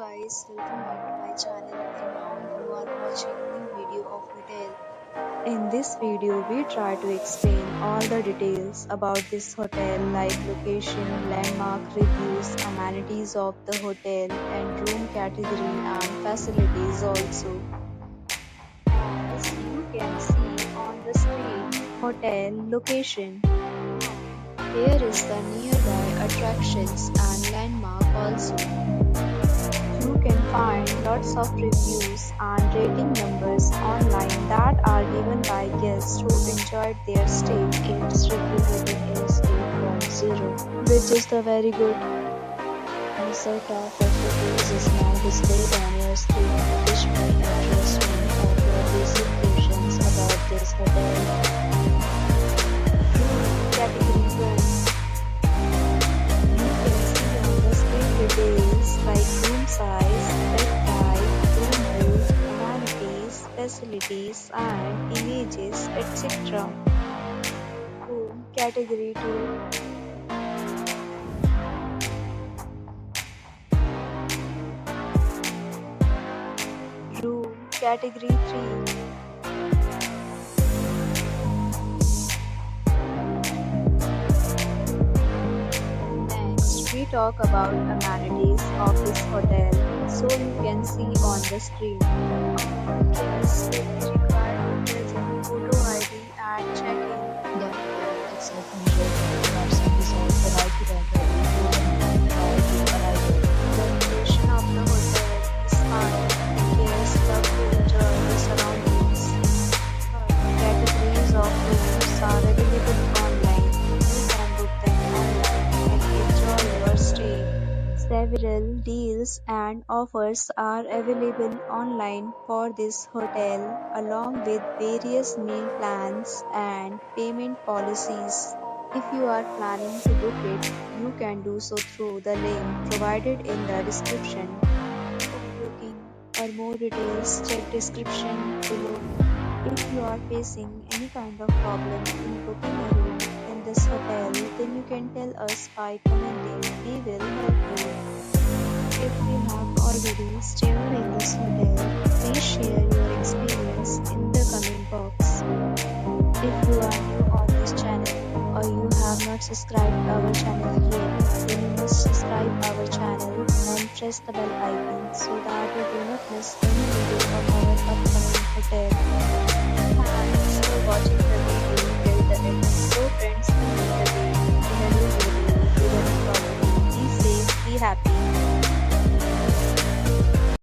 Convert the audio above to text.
guys, welcome back to my channel and now you are watching new video of hotel. In this video, we try to explain all the details about this hotel like location, landmark reviews, amenities of the hotel and room category and facilities also. As you can see on the screen, hotel location. Here is the nearby attractions and landmark also. You can find lots of reviews and rating numbers online that are given by guests who enjoyed their stay. Its review rating is 8.0, which is the very good. And set of reviews is now displayed on your screen, which may interest one of your basic questions about this hotel. Category 1. You can see on the screen details like room size, bed type, room view, amenities, facilities and images, etc. Room category 2. Room category 3. We talk about amenities of this hotel, so you can see on the screen. Guests will require to present photo ID and check-in. The hotel accepts major credit cards and reserves the right to temporarily prior to arrival. The location of the hotel is fine. Guests love to enjoy the surroundings. Categories of rooms are available online. You can book them online and enjoy your stay. Several deals and offers are available online for this hotel, along with various meal plans and payment policies. If you are planning to book it, you can do so through the link provided in the description. For booking or more details, check description below. If you are facing any kind of problem in booking a room in this hotel, then you can tell us by commenting. We will help you. If you have already stayed in this hotel, please share your experience in the comment box. If you are new on this channel or you have not subscribed our channel yet, then you must subscribe our channel and press the bell icon so that you do not miss any video of our upcoming hotel. Thanks for watching the video till the end. So friends, we meet again in a new video with a new property. Be safe, be happy.